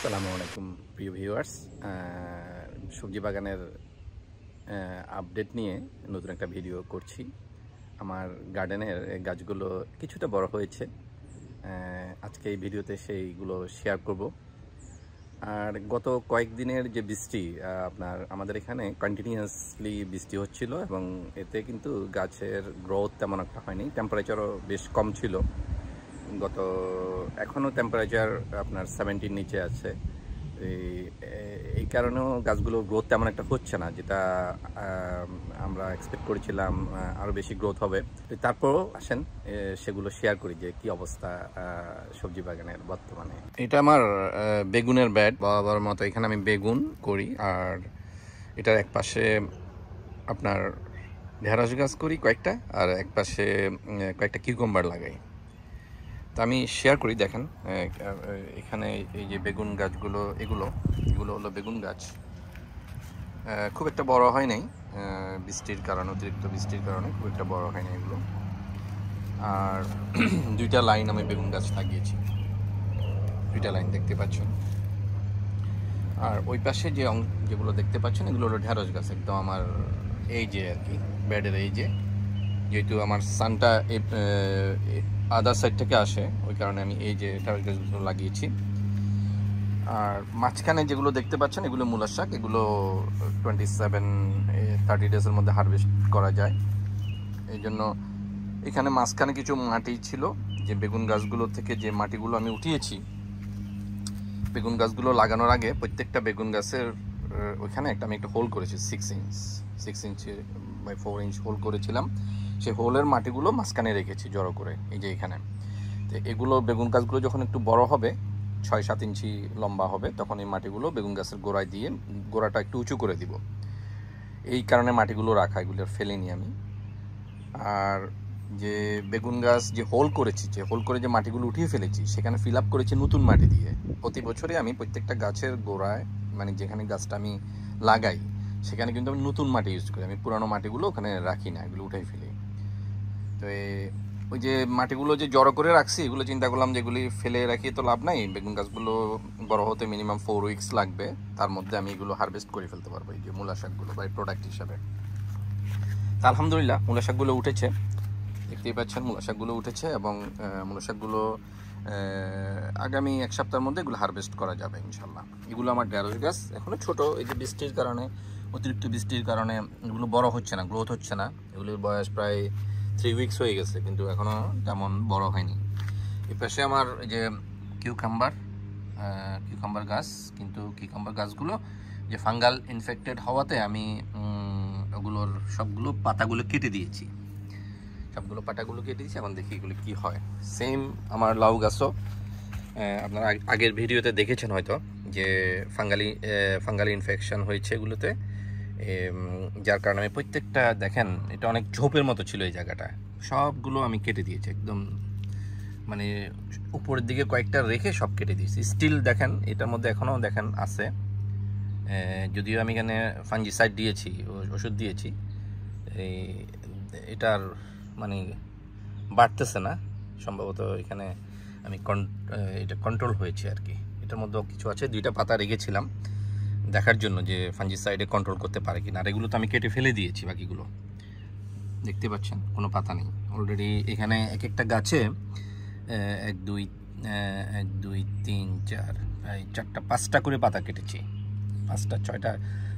আসসালামু আলাইকুম প্রিয় ভিউয়ার্স। সবজি বাগানের আপডেট নিয়ে নতুন একটা ভিডিও করছি। আমার গার্ডেনের গাছগুলো কিছুটা বড় হয়েছে। আজকে এই ভিডিওতে সেইগুলো শেয়ার করব। আর গত কয়েকদিনের যে বৃষ্টি, আমাদের এখানে কন্টিনিউয়াসলি বৃষ্টি হচ্ছিল এবং এতে কিন্তু গাছের গ্রোথ তেমন একটা হয়নি। টেম্পারেচারও বেশ কম ছিল। এখনও টেম্পারেচার আপনার 70 নিচে আছে। এই কারণেও গাছগুলো গ্রোথ তেমন একটা হচ্ছে না, যেটা আমরা এক্সপেক্ট করেছিলাম আরও বেশি গ্রোথ হবে। তারপরও আসেন সেগুলো শেয়ার করি যে কি অবস্থা সবজি বাগানের বর্তমানে। এটা আমার বেগুনের ব্যাড বরাবর মতো। এখানে আমি বেগুন করি, আর এটার এক পাশে আপনার ঢেঁড়স গাছ করি কয়েকটা, আর এক পাশে কয়েকটা কিউকাম্বার লাগাই। তো আমি শেয়ার করি, দেখেন এখানে এই যে বেগুন গাছগুলো, এগুলো হলো বেগুন গাছ। খুব একটা বড় হয় নাই বৃষ্টির কারণে, অতিরিক্ত বৃষ্টির কারণে খুব একটা বড় হয় না এগুলো। আর দুইটা লাইন আমি বেগুন গাছ লাগিয়েছি, দুইটা লাইন দেখতে পাচ্ছেন। আর ওই পাশে যেগুলো দেখতে পাচ্ছেন এগুলো হলো ঢেঁড়স গাছ, একদম আমার এই যে আর কি ব্যাডের এই যে, যেহেতু আমার সানটা আদার সাইড থেকে আসে, ওই কারণে আমি এই যে ঢেঁড়স গাছগুলো লাগিয়েছি। আর মাঝখানে যেগুলো দেখতে পাচ্ছেন এগুলো মূলার শাক। এগুলো 27-30 ডেজের মধ্যে হারভেস্ট করা যায়। এই জন্য এখানে মাঝখানে কিছু মাটি ছিল, যে বেগুন গাছগুলো থেকে যে মাটিগুলো আমি উঠিয়েছি। বেগুন গাছগুলো লাগানোর আগে প্রত্যেকটা বেগুন গাছের ওইখানে আমি একটা হোল করেছি, 6 ইঞ্চি বাই 4 ইঞ্চ হোল করেছিলাম। সেই হোলের মাটিগুলো মাঝখানে রেখেছি জড়ো করে, এই যে এখানে। তো এগুলো বেগুন গাছগুলো যখন একটু বড় হবে, 6-7 ইঞ্চি লম্বা হবে, তখন এই মাটিগুলো বেগুন গাছের গোড়ায় দিয়ে গোড়াটা একটু উঁচু করে দিব। এই কারণে মাটিগুলো রাখা, এগুলো ফেলিনি আমি। আর যে বেগুন গাছ যে হোল করেছি, যে হোল করে যে মাটিগুলো উঠিয়ে ফেলেছি, সেখানে ফিল আপ করেছি নতুন মাটি দিয়ে। প্রতি বছরই আমি প্রত্যেকটা গাছের গোড়ায়, মানে যেখানে গাছটা আমি লাগাই, সেখানে কিন্তু আমি নতুন মাটি ইউজ করি। আমি পুরানো মাটিগুলো ওখানে রাখি না, এগুলো উঠাই ফেলি। তো ওই যে মাটিগুলো যে জড়ো করে রাখছি, এগুলো চিন্তা করলাম যে এগুলি ফেলে রাখি তো লাভ নাই, বেগুন গাছগুলো বড় হতে মিনিমাম 4 উইকস লাগবে, তার মধ্যে আমি এগুলো হারভেস্ট করে ফেলতে পারবো, এই যে মূলা শাকগুলো বাই প্রোডাক্ট হিসাবে। তা আলহামদুলিল্লাহ মূলা শাকগুলো উঠেছে, দেখতেই পাচ্ছেন মূলা শাকগুলো উঠেছে। এবং মূলা শাকগুলো আগামী 1 সপ্তাহের মধ্যে এগুলো হারভেস্ট করা যাবে ইনশাল্লাহ। এগুলো আমার ঢেঁড়স গাছ, এখনও ছোট। এই যে বৃষ্টির কারণে, অতিরিক্ত বৃষ্টির কারণে এগুলো বড় হচ্ছে না, গ্রোথ হচ্ছে না। এগুলির বয়স প্রায় 3 উইকস হয়ে গেছে, কিন্তু এখনও তেমন বড় হয়নি। এই পাশে আমার এই যে কিউকাম্বার গাছ, কিন্তু কিউকাম্বার গাছগুলো যে ফাঙ্গাল ইনফেক্টেড হওয়াতে আমি ওগুলোর সবগুলো পাতাগুলো কেটে দিয়েছি, এখন দেখি এগুলো কি হয়। সেম আমার লাউ গাছও আপনারা আগের ভিডিওতে দেখেছেন হয়তো, যে ফাঙ্গালি ইনফেকশন হয়েছে এগুলোতে, যার কারণে আমি প্রত্যেকটা, দেখেন এটা অনেক ঝোপের মতো ছিল এই জায়গাটা, সবগুলো আমি কেটে দিয়েছি একদম, মানে উপরের দিকে কয়েকটা রেখে সব কেটে দিয়েছি। স্টিল দেখেন এটার মধ্যে এখনও দেখেন আছে, যদিও আমি এখানে ফাঙ্গিসাইড দিয়েছি, ওষুধ দিয়েছি, এটার মানে বাড়তেছে না সম্ভবত। এখানে আমি এটা কন্ট্রোল হয়েছে আর কি। এটার মধ্যে কিছু আছে, 2টা পাতা রেখেছিলাম দেখার জন্য যে ফাঙ্গিসাইডে কন্ট্রোল করতে পারে কিনা। আর এগুলো তো আমি কেটে ফেলে দিয়েছি, বাকিগুলো দেখতে পাচ্ছেন কোনো পাতা নেই অলরেডি। এখানে এক একটা গাছে 1 2 3 4 4টা 5টা করে পাতা কেটেছি, 5টা 6টা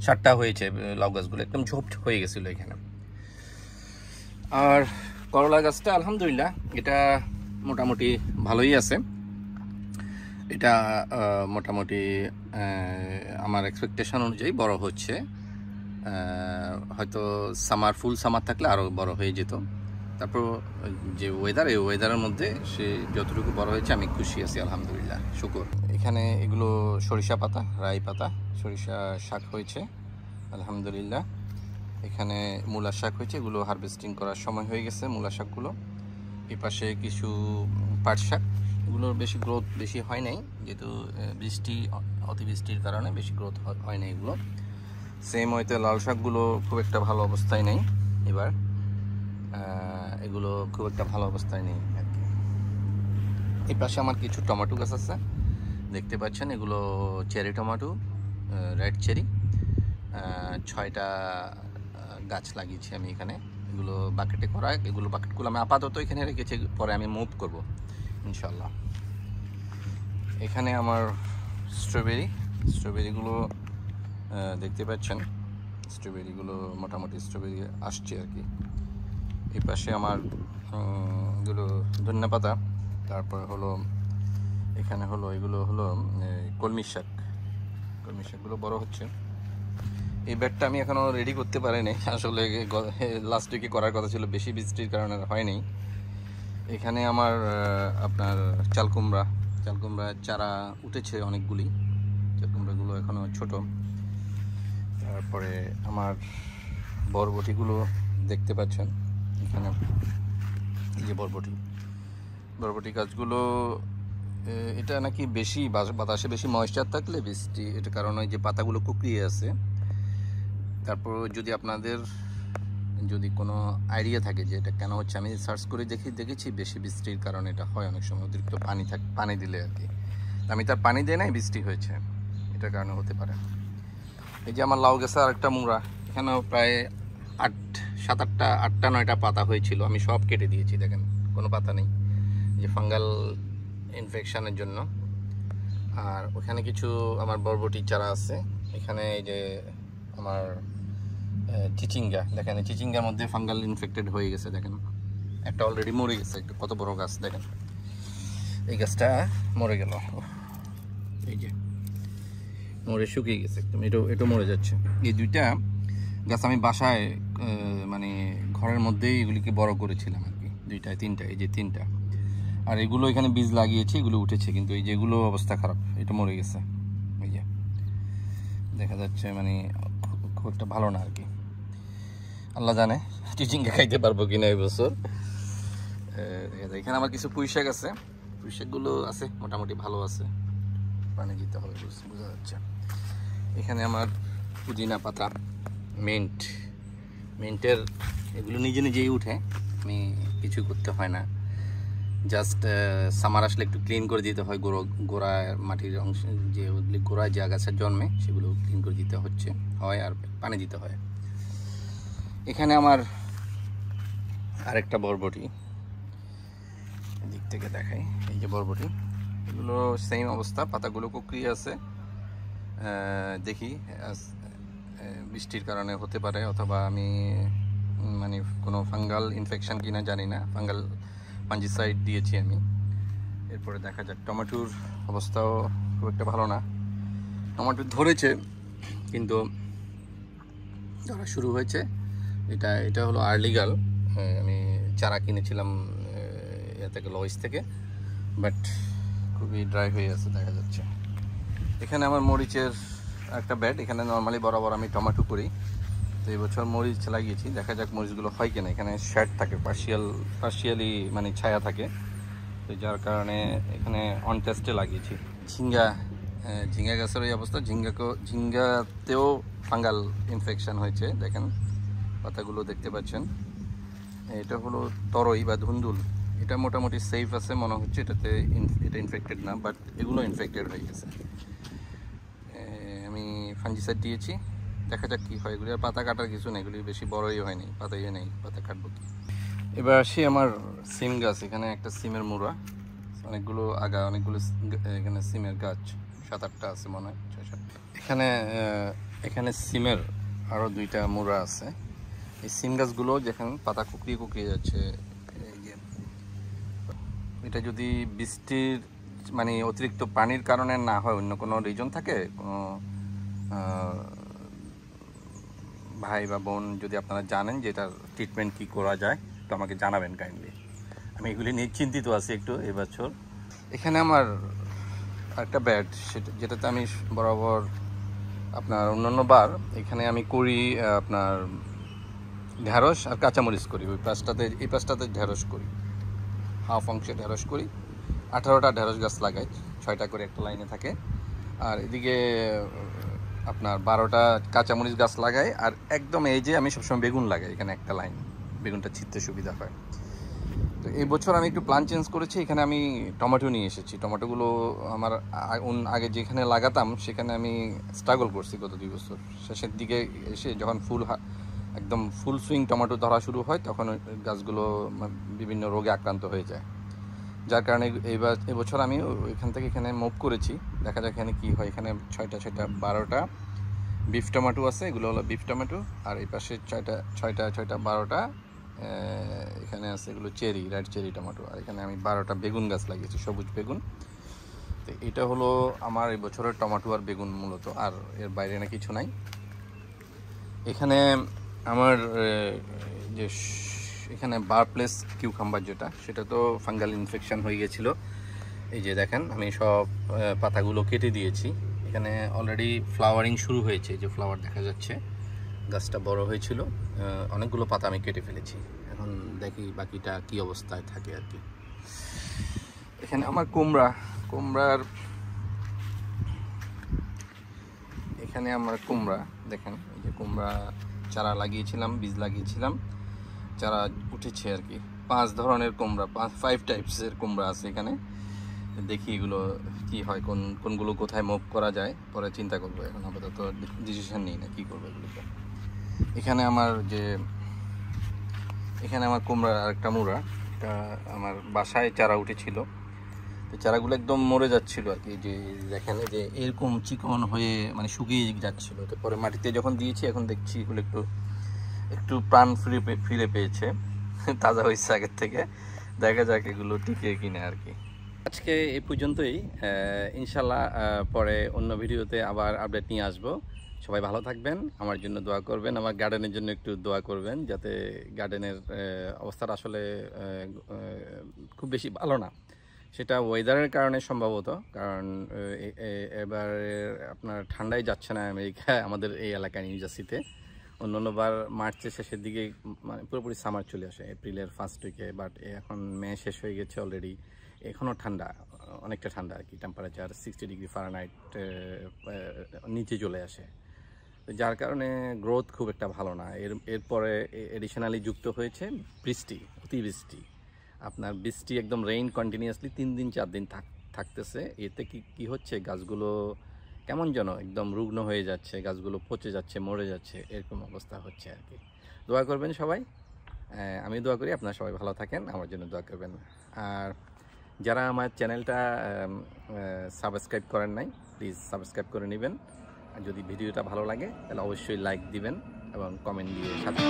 7টা হয়েছে লাউ গাছগুলো, একদম ঝোপ হয়ে গেছিলো এখানে। আর করলা গাছটা আলহামদুলিল্লাহ এটা মোটামুটি ভালোই আছে। এটা মোটামুটি আমার এক্সপেকটেশন অনুযায়ী বড় হচ্ছে। হয়তো ফুল সামার থাকলে আরও বড় হয়ে যেত। তারপর যে ওয়েদার, এই ওয়েদারের মধ্যে সে যতটুকু বড় হয়েছে আমি খুশি আছি আলহামদুলিল্লাহ, শুকর। এখানে এগুলো সরিষা পাতা, রাই পাতা, সরিষা শাক হয়েছে আলহামদুলিল্লাহ। এখানে মূলা শাক হয়েছে, এগুলো হারভেস্টিং করার সময় হয়ে গেছে মূলা শাকগুলো। এই পাশে কিছু পাট শাক, এগুলোর বেশি গ্রোথ বেশি হয় নাই, যেহেতু অতিবৃষ্টির কারণে বেশি গ্রোথ হয় নাই এগুলো। সেম হয়তো লাল শাকগুলো খুব একটা ভালো অবস্থায় নেই এবার, এগুলো খুব একটা ভালো অবস্থায় নেই আর কি। এই পাশে আমার কিছু টমেটো গাছ আছে, দেখতে পাচ্ছেন এগুলো চেরি টমেটো, রেড চেরি। 6টা গাছ লাগিয়েছি আমি এখানে। এগুলো বাকেটে করা, এগুলো বাকেটগুলো আমি আপাতত এখানে রেখেছি, পরে আমি মুভ করব ইনশাল্লাহ। এখানে আমার স্ট্রবেরিগুলো দেখতে পাচ্ছেন, স্ট্রবেরিগুলো মোটামুটি স্ট্রবেরি আসছে আর কি। এই পাশে আমার এগুলো ধন্যপাতা, তারপরে হলো এখানে হলো এগুলো হলো কলমি শাকগুলো বড় হচ্ছে। এই ব্যাগটা আমি এখনও রেডি করতে পারিনি, আসলে লাস্ট উইকে করার কথা ছিল, বেশি বৃষ্টির কারণে হয়নি। এখানে আমার আপনার চালকুমড়া চারা উঠেছে অনেকগুলি, চালকুমড়াগুলো এখনও ছোট। তারপরে আমার বরবটিগুলো দেখতে পাচ্ছেন এখানে, এই যে বরবটি গাছগুলো, এটা নাকি বেশি বাতাসে বেশি ময়েশ্চার থাকলে বৃষ্টি, এটা কারণ ওই যে পাতাগুলো কুকড়িয়ে আছে। তারপর যদি আপনাদের যদি কোনো আইডিয়া থাকে যে এটা কেন হচ্ছে, আমি সার্চ করে দেখেছি বেশি বৃষ্টির কারণে এটা হয় অনেক সময়, অতিরিক্ত পানি দিলে আর কি। আমি তার পানি দিয়ে নাই, বৃষ্টি হয়েছে, এটার কারণে হতে পারে। এই যে আমার লাউ গাছে আরেকটা মুড়া, এখানেও প্রায় 8-9টা পাতা হয়েছিল, আমি সব কেটে দিয়েছি, দেখেন কোনো পাতা নেই, যে ফাঙ্গাল ইনফেকশানের জন্য। আর ওখানে কিছু আমার বরবটির চারা আছে। এখানে এই যে আমার চিচিঙ্গা, দেখেন চিচিঙ্গার মধ্যে ফাঙ্গাল ইনফেক্টেড হয়ে গেছে, দেখেন একটা অলরেডি মরে গেছে, কত বড় গাছ দেখেন, এই গাছটা মরে গেল, এই যে মরে শুকিয়ে গেছে একদম, এটা মরে যাচ্ছে। এই 2টা গাছ আমি বাসায় মানে ঘরের মধ্যেই এগুলিকে বড় করেছিলাম আর কি, 2-3টা, এই যে 3টা। আর এগুলো এখানে বীজ লাগিয়েছি, এগুলো উঠেছে, কিন্তু এই যেগুলো অবস্থা খারাপ, এটা মরে গেছে, এই যে দেখা যাচ্ছে, মানে খুব একটা ভালো না আর কি। আল্লাহ জানে চিচিঙ্গা খাইতে পারবো কিনা এই বছর। এখানে আমার কিছু পুঁই শাক আছে, পুঁই শাকগুলো আছে মোটামুটি ভালো আছে, পানি দিতে হবে বোঝা যাচ্ছে। এখানে আমার পুদিনা পাতা, মিন্টের এগুলো নিজেই উঠে, আমি কিছু করতে হয় না, জাস্ট সামার আসলে একটু ক্লিন করে দিতে হয়, গোড়া মাটির অংশ যে গোড়ায় যে আগাছা জন্মে সেগুলো ক্লিন করে দিতে হয়, আর পানি দিতে হয়। এখানে আমার আরেকটা বরবটি, দিক থেকে দেখাই, এই যে বরবটি, এগুলো সেম অবস্থা, পাতাগুলো কুকড়িয়ে আছে। দেখি বৃষ্টির কারণে হতে পারে, অথবা আমি মানে কোনো ফাঙ্গাল ইনফেকশন কিনা জানি না, ফাঙ্গিসাইড দিয়েছি আমি। এরপরে দেখা যাক, টমেটোর অবস্থাও খুব একটা ভালো না, টমেটো ধরেছে কিন্তু ধরা শুরু হয়েছে। এটা হলো আর্লিগাল, আমি চারা কিনেছিলাম থেকে লয়েস থেকে, বাট খুবই ড্রাই হয়ে আছে দেখা যাচ্ছে। এখানে আমার মরিচের একটা বেড, এখানে নর্মালি বরাবর আমি টমেটো করি, তো এই বছর মরিচ লাগিয়েছি, দেখা যাক মরিচগুলো হয় কিনা। এখানে শেড থাকে, পার্শিয়ালি মানে ছায়া থাকে, তো যার কারণে এখানে অন টেস্টে লাগিয়েছি। ঝিঙ্গা গাছের এই অবস্থা, ঝিঙ্গাতেও ফাঙ্গাল ইনফেকশন হয়েছে, দেখেন পাতাগুলো দেখতে পাচ্ছেন। এটা হলো তরই বা ধুন্দুল, এটা মোটামুটি সেফ আছে মনে হচ্ছে, এটা ইনফেক্টেড না, বাট এগুলো ইনফেক্টেড হয়ে গেছে। আমি ফাঙ্গিসাইড দিয়েছি, দেখা যাক কী হয়। এগুলি আর পাতা কাটার কিছু নেই, এগুলি বেশি বড়ই হয়নি, পাতাই নেই, পাতা কাটবো কি। এবার আসি আমার সিম গাছ, এখানে একটা সিমের মুড়া, অনেকগুলো এখানে সিমের গাছ 7-8টা আছে মনে হয়, 6-7টা। এখানে সিমের আরও 2টা মুড়া আছে। এই সিম গাছগুলো যেখানে পাতা কুকড়িয়ে যাচ্ছে, এটা যদি বৃষ্টির মানে অতিরিক্ত পানির কারণে না হয়, অন্য কোনো রিজন থাকে, কোনো ভাই বা বোন যদি আপনারা জানেন যে এটার ট্রিটমেন্ট কী করা যায়, তো আমাকে জানাবেন কাইন্ডলি। আমি এগুলি নিয়ে চিন্তিত আছি একটু এবছর। এখানে আমার একটা বেড, যেটাতে আমি বরাবর আপনার অন্যান্য বার এখানে আমি করি আপনার ঢ্যাঁড়স আর কাঁচামরিচ করি, এই পাশটাতে ঢ্যাঁড়স করি, হাফ অংশে ঢ্যাঁড়স করি। 18টা ঢ্যাঁড়স গাছ লাগাই, 6টা করে একটা লাইনে থাকে। আর এদিকে আপনার 12টা কাঁচামরিচ গাছ লাগাই, আর একদম এই যে আমি সবসময় বেগুন লাগাই, এখানে একটা লাইন, বেগুনটা ছিঁড়তে সুবিধা হয়। তো এই বছর আমি একটু প্ল্যান চেঞ্জ করেছি, এখানে আমি টমেটো নিয়ে এসেছি। টমেটোগুলো আমার আগে যেখানে লাগাতাম সেখানে আমি স্ট্রাগল করছি গত 2 বছর। শেষের দিকে এসে যখন একদম ফুল সুইং টমেটো ধরা শুরু হয় তখন গাছগুলো বিভিন্ন রোগে আক্রান্ত হয়ে যায়, যার কারণে এবছর আমি এখান থেকে এখানে মুভ করেছি। দেখা যাক এখানে কী হয়। এখানে 6টা 12টা বিফ টমেটো আছে, এগুলো হলো বিফ টমেটো। আর এই পাশে 6টা 12টা এখানে আছে, এগুলো চেরি, রেড চেরি টমেটো। আর এখানে আমি 12টা বেগুন গাছ লাগিয়েছি, সবুজ বেগুন। তো এটা হলো আমার এই বছরের টমেটো আর বেগুন মূলত, আর এর বাইরে না কিছু নাই। এখানে আমার যে এখানে বারপ্লেস কিউকাম্বার যেটা, সেটা তো ফাঙ্গাল ইনফেকশন হয়ে গেছিলো। এই যে দেখেন আমি সব পাতাগুলো কেটে দিয়েছি। এখানে অলরেডি ফ্লাওয়ারিং শুরু হয়েছে, যে ফ্লাওয়ার দেখা যাচ্ছে। গাছটা বড় হয়েছিল, অনেকগুলো পাতা আমি কেটে ফেলেছি। এখন দেখি বাকিটা কি অবস্থায় থাকে আর কি। এখানে আমার কুমড়ার এখানে আমার কুমড়া দেখেন, এই যে কুমড়া চারা লাগিয়েছিলাম, বীজ লাগিয়েছিলাম, চারা উঠেছে আর কি। 5 ধরনের কুমড়া, 5 টাইপসের কুমড়া আছে এখানে। দেখি এগুলো কি হয়, কোনগুলো কোথায় মুভ করা যায়, পরে চিন্তা করবো। এখন আপাতত ডিসিশন নিই না কী করবো এগুলোকে। এখানে আমার কুমড়ার আরেকটা মুড়া, এটা আমার বাসায় চারা উঠেছিল। তো চারাগুলো একদম মরে যাচ্ছিল আর কি। যে দেখেন যে এরকম চিকন হয়ে মানে শুকিয়ে যাচ্ছিল। তো পরে মাটিতে যখন দিয়েছি এখন দেখছি এগুলো একটু প্রাণ ফিরে পেয়েছে, তাজা হয়েছে আগের থেকে। দেখা যাক এগুলো টিকে কিনা আর কি। আজকে এই পর্যন্তই, ইনশাল্লাহ পরে অন্য ভিডিওতে আবার আপডেট নিয়ে আসবো। সবাই ভালো থাকবেন, আমার জন্য দোয়া করবেন, আমার গার্ডেনের জন্য একটু দোয়া করবেন, যাতে গার্ডেনের অবস্থাটা আসলে খুব বেশি ভালো না। সেটা ওয়েদারের কারণে সম্ভবত, কারণ এবার আপনার ঠান্ডাই যাচ্ছে না আমেরিকায়, আমাদের এই এলাকায় নিউ জার্সিতে। অন্যান্যবার মার্চের শেষের দিকে মানে পুরোপুরি সামার চলে আসে, এপ্রিলের ফার্স্ট উইকে। বাট এখন মে শেষ হয়ে গেছে অলরেডি, এখনও ঠান্ডা, অনেকটা ঠান্ডা আর কি। টেম্পারেচার 60 ডিগ্রি ফারেনহাইট নিচে চলে আসে, যার কারণে গ্রোথ খুব একটা ভালো না। এরপরে এডিশনালি যুক্ত হয়েছে বৃষ্টি, অতিবৃষ্টি। আপনার বৃষ্টি একদম রেইন কন্টিনিউয়াসলি 3 দিন 4 দিন থাকতেছে। এতে কি হচ্ছে, গাছগুলো কেমন যেন একদম রুগ্ন হয়ে যাচ্ছে, গাছগুলো পচে যাচ্ছে, মরে যাচ্ছে, এরকম অবস্থা হচ্ছে আর কি। দোয়া করবেন সবাই, আমি দোয়া করি আপনারা সবাই ভালো থাকেন, আমার জন্য দোয়া করবেন। আর যারা আমার চ্যানেলটা সাবস্ক্রাইব করেন নাই, প্লিজ সাবস্ক্রাইব করে নেবেন। আর যদি ভিডিওটা ভালো লাগে তাহলে অবশ্যই লাইক দিবেন এবং কমেন্ট দিয়ে সাথে